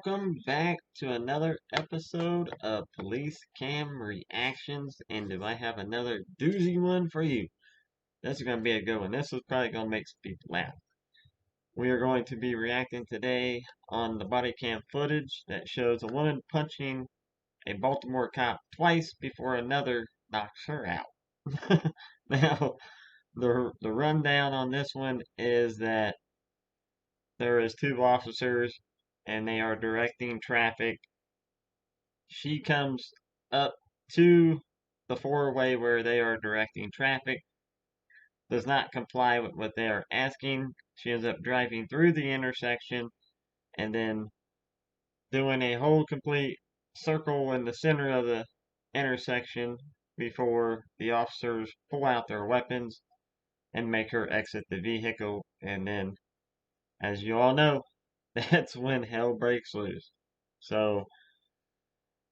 welcome back to another episode of Police Cam Reactions. And do I have another doozy one for you? This is going to be a good one. This is probably going to make some people laugh. We are going to be reacting today on the body cam footage that shows a woman punching a Baltimore cop twice before another knocks her out. Now, the rundown on this one is that there is two officers and they are directing traffic. She comes up to the four-way where they are directing traffic, does not comply with what they are asking. She ends up driving through the intersection and then doing a whole complete circle in the center of the intersection before the officers pull out their weapons and make her exit the vehicle. And then, as you all know, that's when hell breaks loose. So,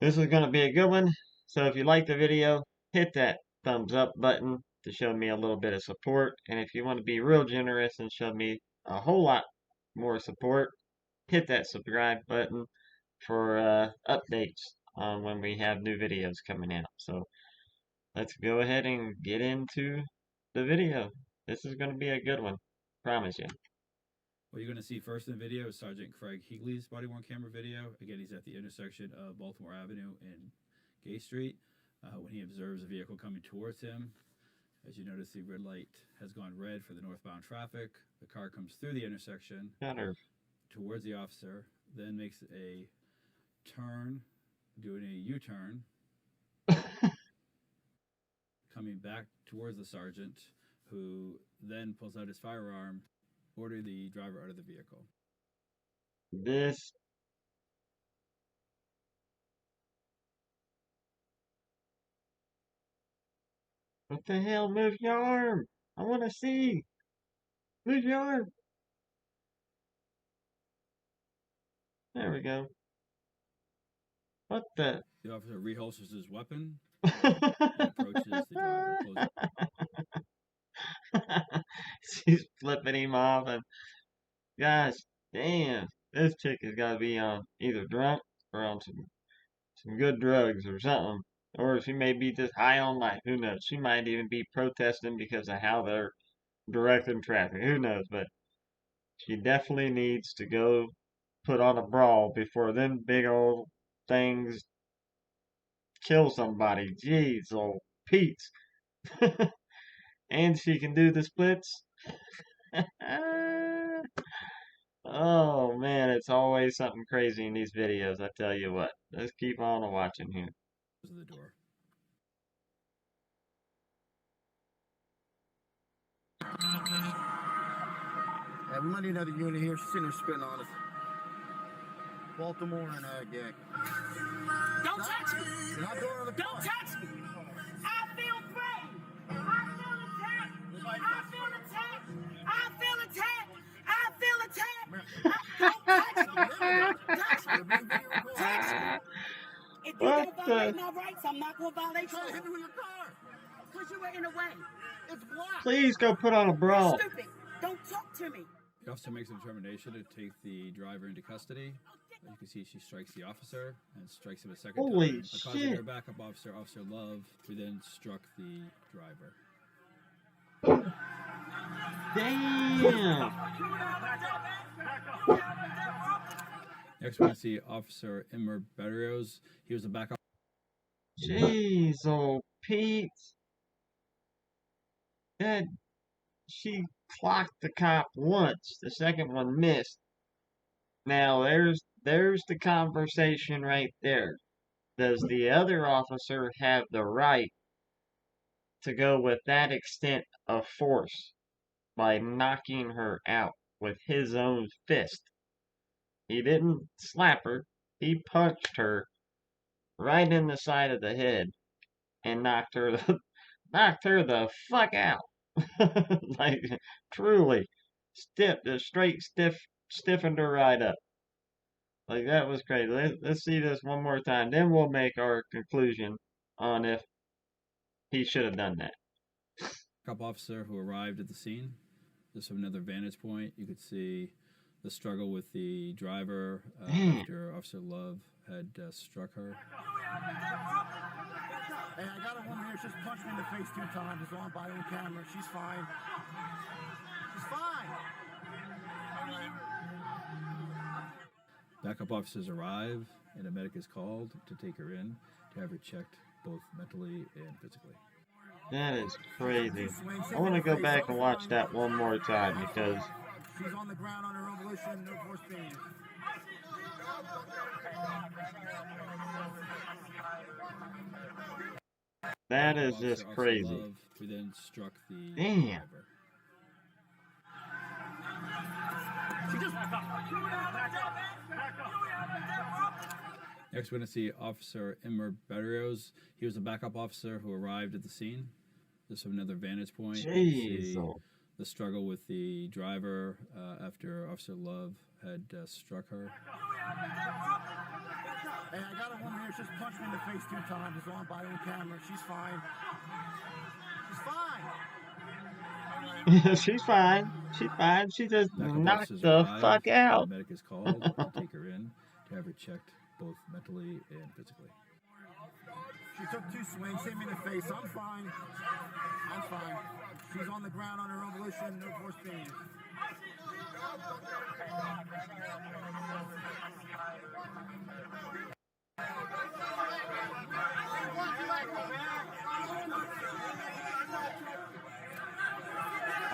this is going to be a good one. So if you like the video, hit that thumbs up button to show me a little bit of support. And if you want to be real generous and show me a whole lot more support, hit that subscribe button for updates on when we have new videos coming out. So let's go ahead and get into the video. This is going to be a good one. Promise you. What you're going to see first in the video is Sergeant Graig Higley's body-worn camera video. Again, he's at the intersection of Baltimore Avenue and Gay Street when he observes a vehicle coming towards him. As you notice, the red light has gone red for the northbound traffic. The car comes through the intersection towards the officer, then makes a turn, doing a U-turn, coming back towards the sergeant, who then pulls out his firearm, ordering the driver out of the vehicle. What the hell? Move your arm! I want to see! Move your arm! There we go. What the? The officer reholsters his weapon and approaches the driver closer. She's flipping him off, and gosh damn, this chick has got to be on either drunk or on some good drugs or something. Or she may be just high on life. Who knows? She might even be protesting because of how they're directing traffic. Who knows? But she definitely needs to go put on a brawl before them big old things kill somebody. Jeez, old Pete's. And she can do the splits. Oh man, it's always something crazy in these videos, I tell you what. Let's keep on watching here. The door. Yeah, we might need another unit here. She's sitting there spitting on us. Baltimore and Gay. Don't touch me! You're not doing on the car. Don't touch me! I feel threatened! I feel attacked! I feel attacked! I feel attacked! I feel attacked! Don't touch me! Touch me! If you're going to violate my rights, I'm not going to violate yours. Try to hit me with your car. Because you were in the way. It's blocked. Please go put on a brawl. Stupid! Don't talk to me! The officer makes a determination to take the driver into custody. As you can see, she strikes the officer and strikes him a second Holy time. Causing shit. her backup officer, Officer Love, who then struck the driver. Damn. Next, we're going to see Officer Immer Berrios. He was a backup. Jeez, old Pete. That she clocked the cop once. The second one missed. Now there's the conversation right there. Does the other officer have the right to go with that extent of force by knocking her out with his own fist? He didn't slap her. He punched her right in the side of the head and knocked her the fuck out. Like truly stiffened her right up. Like that was crazy. Let's see this one more time. Then we'll make our conclusion on if he should have done that. Backup officer who arrived at the scene. Just from another vantage point, you could see the struggle with the driver Damn. after Officer Love had struck her. Hey, I got a woman here. Just punched me in the face 2 times. It's on body on camera. She's fine. She's fine. Backup officers arrive, and a medic is called to take her in to have her checked both mentally and physically. That is crazy. I want to go back and watch that one more time because She's on the ground on her own volition. No force being used. that is just Officer crazy. Love, who then struck the Damn. driver. Next, we're going to see Officer Immer Barrios. He was a backup officer who arrived at the scene. Just from another vantage point, you can see Jeez. the struggle with the driver after Officer Love had struck her. Hey, I got a woman here. Just punched me in the face 2 times. It's on body on camera. She's fine. She's fine. She's fine. She's fine. She just Backup knocked officers the arrive, fuck out. and a medic is called to take her in to have her checked both mentally and physically. She took 2 swings, hit me in the face. I'm fine. I'm fine. She's on the ground on her own volition. No force being used.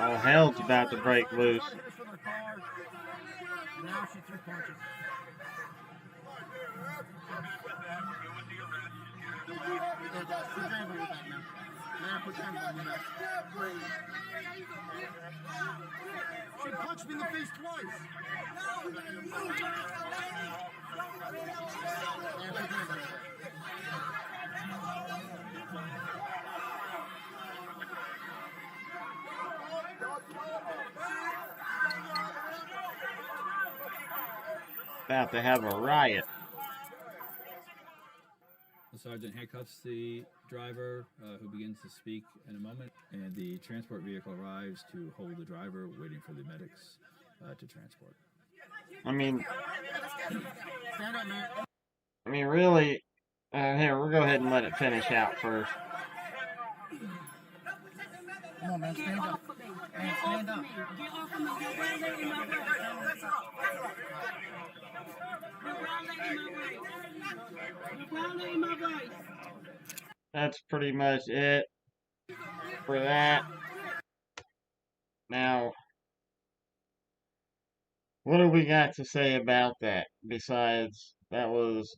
Oh, hell's about to break loose. Hit us with her car. Now she threw punches. She punched me in the face twice. About to have a riot. The sergeant handcuffs the driver, who begins to speak in a moment, and the transport vehicle arrives to hold the driver, waiting for the medics to transport. I mean, Stand up, man. really. Here, we'll go ahead and let it finish out first. Come on, man. Stand up. Man, stand up. Get off of me. You're violating my rights. You're violating my rights. That's pretty much it for that. Now, what do we got to say about that? Besides, that was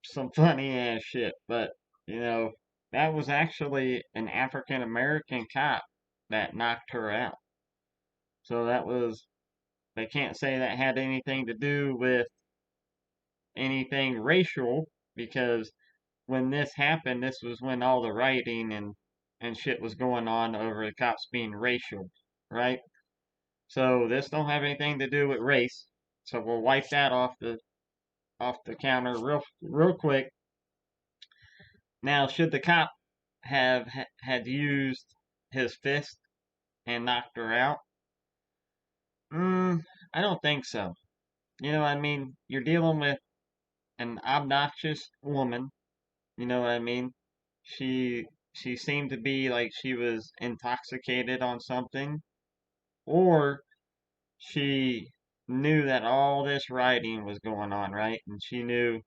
some funny ass shit. But, that was actually an African American cop that knocked her out. So they can't say that had anything to do with anything racial, because when this happened, this was when all the rioting and shit was going on over the cops being racial, right? So this don't have anything to do with race. So we'll wipe that off the counter real quick. Now, should the cop have had used his fist and knocked her out? I don't think so. You know what I mean? You're dealing with an obnoxious woman. You know what I mean? She seemed to be like she was intoxicated on something, or she knew that all this rioting was going on, right? And she knew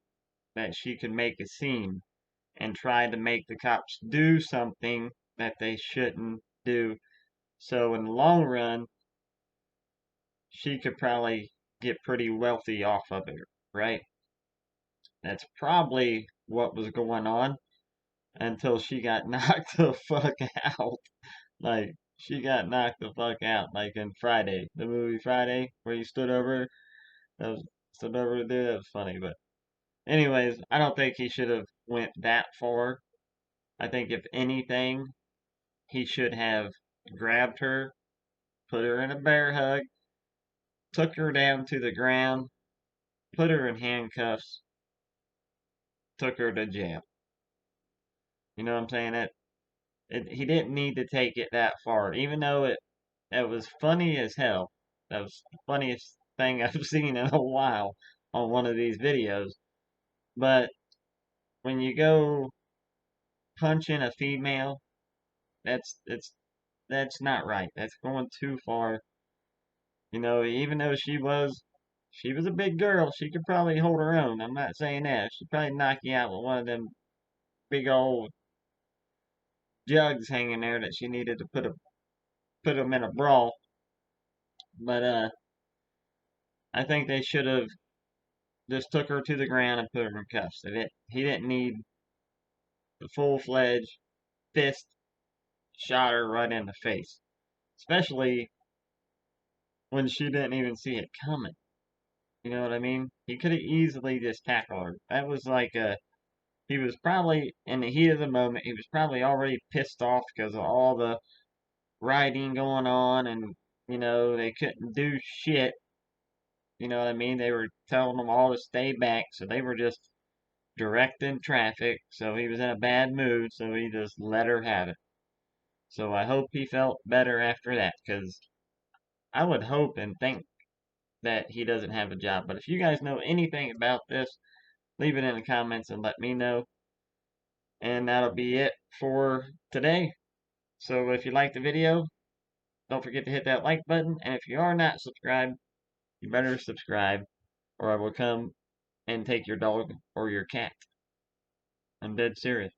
that she could make a scene and try to make the cops do something that they shouldn't do. So in the long run, she could probably get pretty wealthy off of it, right? That's probably what was going on until she got knocked the fuck out. Like, she got knocked the fuck out, like in Friday, the movie Friday, where he stood over there. That was funny, but anyways, I don't think he should have went that far. I think if anything, he should have grabbed her, put her in a bear hug, took her down to the ground, put her in handcuffs, took her to jail. You know what I'm saying? He didn't need to take it that far, even though it was funny as hell. That was the funniest thing I've seen in a while on one of these videos. But when you go punching a female, that's that's not right. That's going too far. You know, even though she was a big girl, she could probably hold her own. I'm not saying that. She'd probably knock you out with one of them big old jugs hanging there that she needed to put them in a brawl. But I think they should have just took her to the ground and put her in cuffs. He didn't need the full-fledged fist shot her right in the face, especially when she didn't even see it coming. You know what I mean? He could have easily just tackled her. That was like he was probably in the heat of the moment. He was probably already pissed off because of all the rioting going on, and they couldn't do shit. You know what I mean? They were telling them all to stay back, so they were just directing traffic. So he was in a bad mood, so he just let her have it. So I hope he felt better after that, because I would hope and think that he doesn't have a job. But if you guys know anything about this, leave it in the comments and let me know. And that'll be it for today. So if you liked the video, don't forget to hit that like button. And if you are not subscribed, you better subscribe, or I will come and take your dog or your cat. I'm dead serious.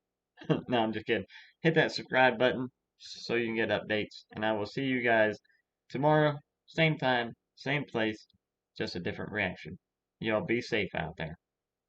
No, I'm just kidding. Hit that subscribe button so you can get updates. And I will see you guys tomorrow, same time, same place, just a different reaction. Y'all be safe out there.